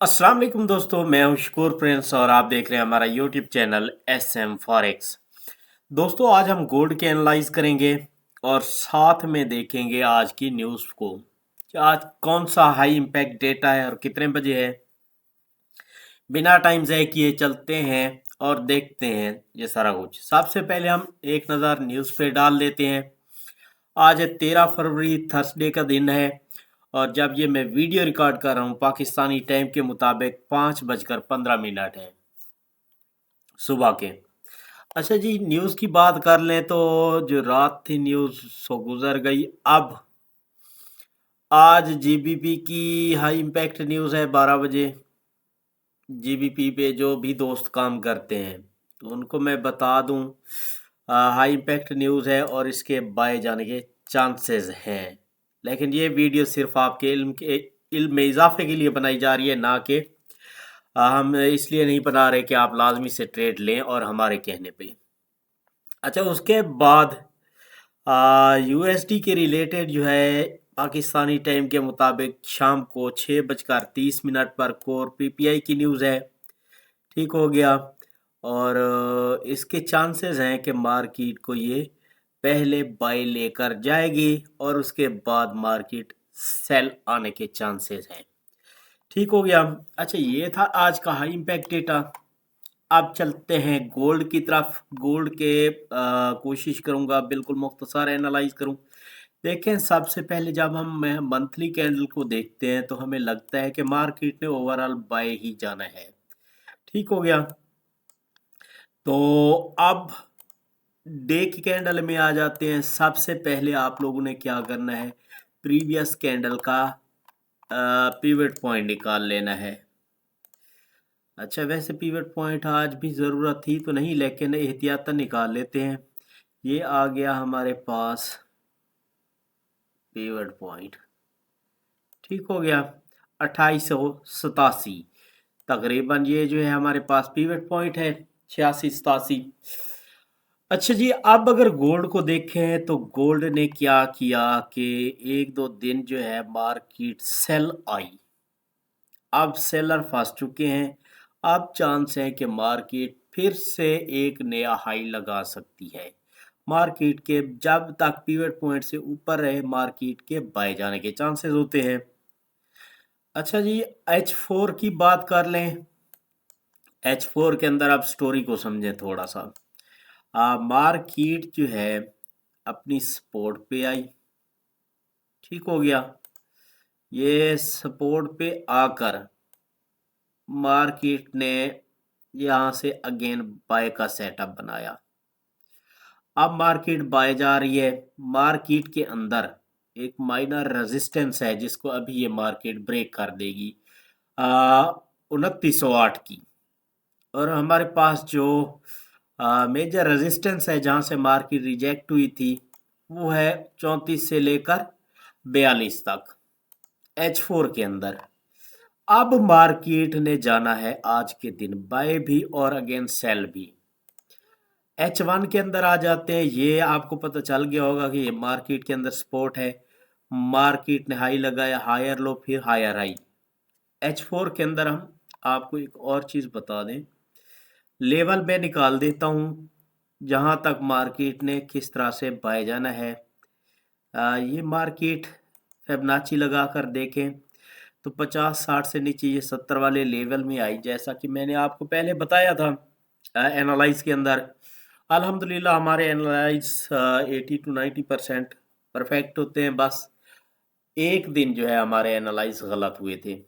अस्सलाम वालेकुम दोस्तों, मैं हूं शकूर प्रिंस और आप देख रहे हैं हमारा YouTube channel S M forex. दोस्तों, आज हम गोल्ड के एनालाइज करेंगे और साथ में देखेंगे आज की न्यूज़ को कि आज कौन सा हाई इम्पैक्ट डेटा है और कितने बजे है। बिना टाइम ज़ाय किए चलते हैं और देखते हैं ये सारा कुछ। सबसे पहले हम एक नज़र न्यूज़ पे डाल देते हैं। आज है 13 फरवरी, थर्सडे का दिन है और जब ये मैं वीडियो रिकॉर्ड कर रहा हूँ पाकिस्तानी टाइम के मुताबिक 5:15 है सुबह के। अच्छा जी, न्यूज़ की बात कर लें तो जो रात थी न्यूज़ सो गुजर गई। अब आज जीबीपी की हाई इम्पैक्ट न्यूज़ है 12 बजे। जीबीपी पे जो भी दोस्त काम करते हैं तो उनको मैं बता दूं, हाई इम्पैक्ट न्यूज़ है और इसके बाय जाने के चांसेस हैं। लेकिन ये वीडियो सिर्फ आपके इल्म में इजाफे के लिए बनाई जा रही है, ना कि हम इसलिए नहीं बना रहे कि आप लाजमी से ट्रेड लें और हमारे कहने पे। अच्छा, उसके बाद यूएसडी के रिलेटेड जो है पाकिस्तानी टाइम के मुताबिक शाम को 6:30 पर कोर पीपीआई की न्यूज़ है। ठीक हो गया। और इसके चांसेस हैं कि मार्केट को ये पहले बाय लेकर जाएगी और उसके बाद मार्केट सेल आने के चांसेस हैं। ठीक हो गया। अच्छा, ये था आज का हाई इम्पैक्ट डेटा। अब चलते हैं गोल्ड की तरफ। गोल्ड के कोशिश करूंगा बिल्कुल मुख्तसर एनालाइज करूं। देखें, सबसे पहले जब हम मंथली कैंडल को देखते हैं तो हमें लगता है कि मार्केट ने ओवरऑल बाय ही जाना है। ठीक हो गया। तो अब डे की कैंडल में आ जाते हैं। सबसे पहले आप लोगों ने क्या करना है, प्रीवियस कैंडल का पिवट पॉइंट निकाल लेना है। अच्छा, वैसे पिवट पॉइंट आज भी ज़रूरत थी तो नहीं, लेकिन एहतियातन निकाल लेते हैं। ये आ गया हमारे पास पिवट पॉइंट। ठीक हो गया। 2887 तकरीबन ये जो है हमारे पास पिवट पॉइंट है। 86-87। अच्छा जी, अब अगर गोल्ड को देखें तो गोल्ड ने क्या किया कि एक दो दिन जो है मार्केट सेल आई। अब सेलर फंस चुके हैं। अब चांस है कि मार्केट फिर से एक नया हाई लगा सकती है। मार्केट के जब तक पिवट पॉइंट से ऊपर रहे मार्केट के बाय जाने के चांसेस होते हैं। अच्छा जी, H4 की बात कर लें। H4 के अंदर आप स्टोरी को समझें थोड़ा सा। मार्केट जो है अपनी सपोर्ट पे आई। ठीक हो गया। ये सपोर्ट पे आकर मार्केट ने यहाँ से अगेन बाय का सेटअप बनाया। अब मार्केट बाय जा रही है। मार्केट के अंदर एक माइनर रेजिस्टेंस है जिसको अभी ये मार्केट ब्रेक कर देगी, 2908 की। और हमारे पास जो मेजर रेजिस्टेंस है जहाँ से मार्केट रिजेक्ट हुई थी वो है 34 से लेकर 42 तक H4 के अंदर। अब मार्केट ने जाना है आज के दिन बाय भी और अगेन सेल भी। H1 के अंदर आ जाते हैं। ये आपको पता चल गया होगा कि ये मार्केट के अंदर सपोर्ट है। मार्केट ने हाई लगाया, हायर लो, फिर हायर हाई। H4 के अंदर हम आपको एक और चीज़ बता दें, लेवल मैं निकाल देता हूँ जहाँ तक मार्केट ने किस तरह से बाय जाना है। ये मार्केट फिबोनाची लगा कर देखें तो 50-60 से नीचे ये 70 वाले लेवल में आई, जैसा कि मैंने आपको पहले बताया था एनालाइज के अंदर। अल्हम्दुलिल्लाह हमारे एनालाइज 80 to 90% परफेक्ट होते हैं। बस एक दिन जो है हमारे एनालाइज गलत हुए थे।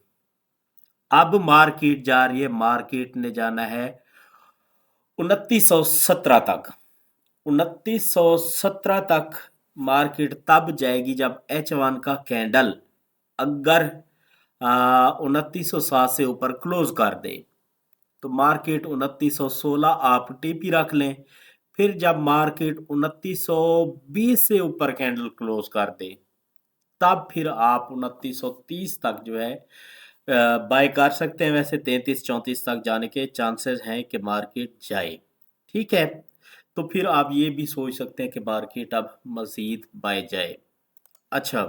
अब मार्केट जा रही है, मार्केट ने जाना है 2917 तक। 2917 तक मार्केट तब जाएगी जब H1 का कैंडल अगर 2907 से ऊपर क्लोज कर दे तो मार्केट 2916 आप टीपी रख लें। फिर जब मार्केट 2920 से ऊपर कैंडल क्लोज कर दे तब फिर आप 2930 तक जो है बाय कर सकते हैं। वैसे 33-34 तक जाने के चांसेस हैं कि मार्केट जाए। ठीक है, तो फिर आप ये भी सोच सकते हैं कि मार्केट अब मज़ीद बाय जाए। अच्छा,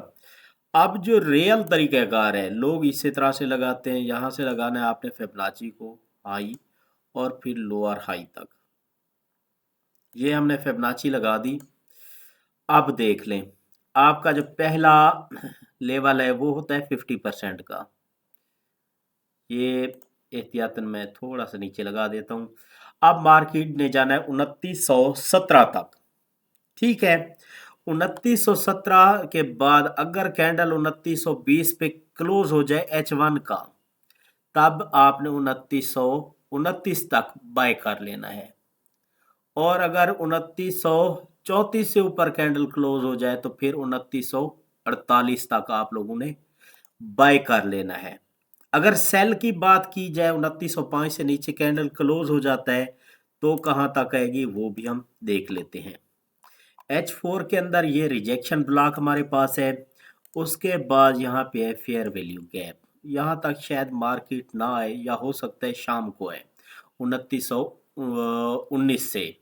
अब जो रियल तरीक़ाकार है, लोग इसी तरह से लगाते हैं। यहाँ से लगाना है आपने फिबोनाची को हाई और फिर लोअर हाई तक। ये हमने फिबोनाची लगा दी। अब देख लें, आपका जो पहला लेवल है वो होता है 50% का। ये एहतियातन मैं थोड़ा सा नीचे लगा देता हूँ। अब मार्केट ने जाना है 2917 तक। ठीक है, 2917 के बाद अगर कैंडल 2920 पे क्लोज हो जाए H1 का, तब आपने 2929 तक बाय कर लेना है। और अगर 2934 से ऊपर कैंडल क्लोज हो जाए तो फिर 2948 तक आप लोगों ने बाय कर लेना है। अगर सेल की बात की जाए, 2905 से नीचे कैंडल क्लोज हो जाता है तो कहां तक आएगी वो भी हम देख लेते हैं। H4 के अंदर ये रिजेक्शन ब्लॉक हमारे पास है। उसके बाद यहाँ पे है फेयर वैल्यू गैप। यहाँ तक शायद मार्केट ना आए या हो सकता है शाम को आए। 2919 से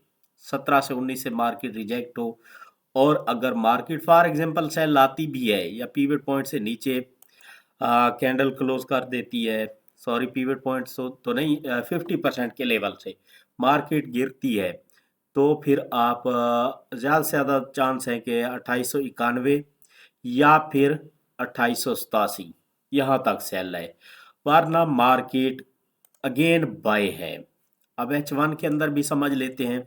17 से 19 से मार्केट रिजेक्ट हो। और अगर मार्केट फॉर एग्जांपल सेल आती भी है या पीवट पॉइंट से नीचे कैंडल क्लोज कर देती है, सॉरी पीवट पॉइंट तो नहीं, 50% के लेवल से मार्केट गिरती है, तो फिर आप ज़्यादा से ज़्यादा चांस है कि 2891 या फिर 2887 यहाँ तक सेल है, वरना मार्केट अगेन बाय है। अब H1 के अंदर भी समझ लेते हैं।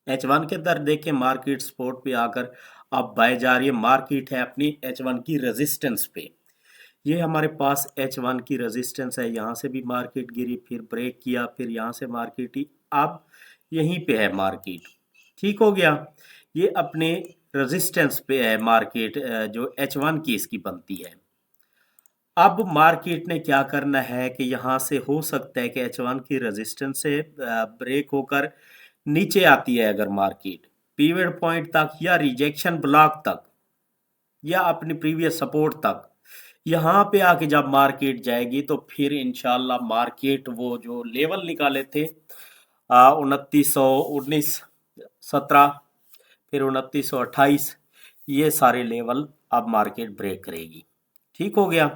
H1 के अंदर देखें, मार्केट सपोर्ट पे आकर अब बाय जा रही है। मार्केट है अपनी H1 की रेजिस्टेंस पे। ये हमारे पास H1 की रेजिस्टेंस है। यहाँ से भी मार्केट गिरी, फिर ब्रेक किया, फिर यहाँ से मार्केट ही अब यहीं पे है मार्केट। ठीक हो गया, ये अपने रेजिस्टेंस पे है मार्केट, जो H1 की इसकी बनती है। अब मार्केट ने क्या करना है कि यहाँ से हो सकता है कि H1 की रेजिस्टेंस से ब्रेक होकर नीचे आती है अगर मार्केट पीवट पॉइंट तक या रिजेक्शन ब्लॉक तक या अपनी प्रीवियस सपोर्ट तक, यहाँ पे आके जब मार्केट जाएगी तो फिर इंशाल्लाह मार्केट वो जो लेवल निकाले थे 2919 17 फिर 2928, ये सारे लेवल अब मार्केट ब्रेक करेगी। ठीक हो गया,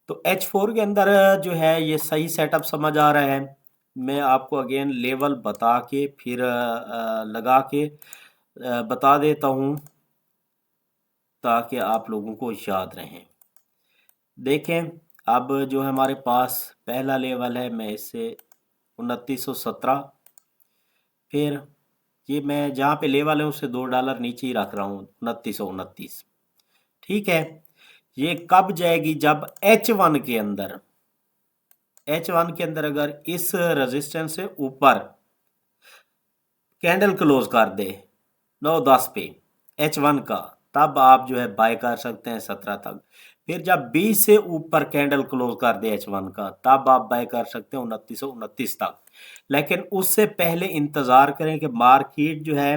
तो H4 के अंदर जो है ये सही सेटअप समझ आ रहा है। मैं आपको अगेन लेवल बता के फिर लगा के बता देता हूँ ताकि आप लोगों को याद रहें। देखें, अब जो है हमारे पास पहला लेवल है, मैं इससे 2917, फिर ये मैं जहाँ पे लेवल है उससे $2 नीचे ही रख रहा हूँ, 2929। ठीक है, ये कब जाएगी? जब H1 के अंदर, H1 के अंदर अगर इस रेजिस्टेंस से ऊपर कैंडल क्लोज कर दे 9-10 पे H1 का, तब आप जो है बाय कर सकते हैं 17 तक। फिर जब 20 से ऊपर कैंडल क्लोज कर दे H1 का, तब आप बाय कर सकते हैं 2929 तक। लेकिन उससे पहले इंतज़ार करें कि मार्केट जो है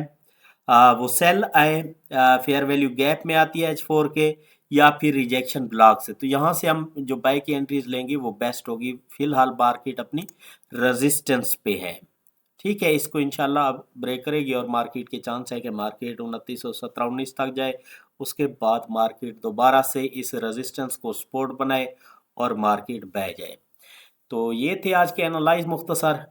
वो सेल आए, फेयर वैल्यू गैप में आती है H4 के, या फिर रिजेक्शन ब्लॉक से। तो यहाँ से हम जो बाय की एंट्रीज लेंगे वो बेस्ट होगी। फिलहाल मार्केट अपनी रेजिस्टेंस पे है। ठीक है, इसको इंशाल्लाह अब ब्रेक करेगी और मार्केट के चांस है कि मार्केट 2917-19 तक जाए। उसके बाद मार्केट दोबारा से इस रेजिस्टेंस को सपोर्ट बनाए और मार्केट बह जाए। तो ये थे आज के एनालाइज मुख्तसर।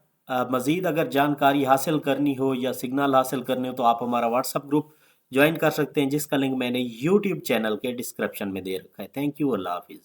मज़ीद अगर जानकारी हासिल करनी हो या सिग्नल हासिल करने हो तो आप हमारा व्हाट्सअप ग्रुप ज्वाइन कर सकते हैं, जिसका लिंक मैंने यूट्यूब चैनल के डिस्क्रिप्शन में दे रखा है। थैंक यू, अल्लाह हाफिज़।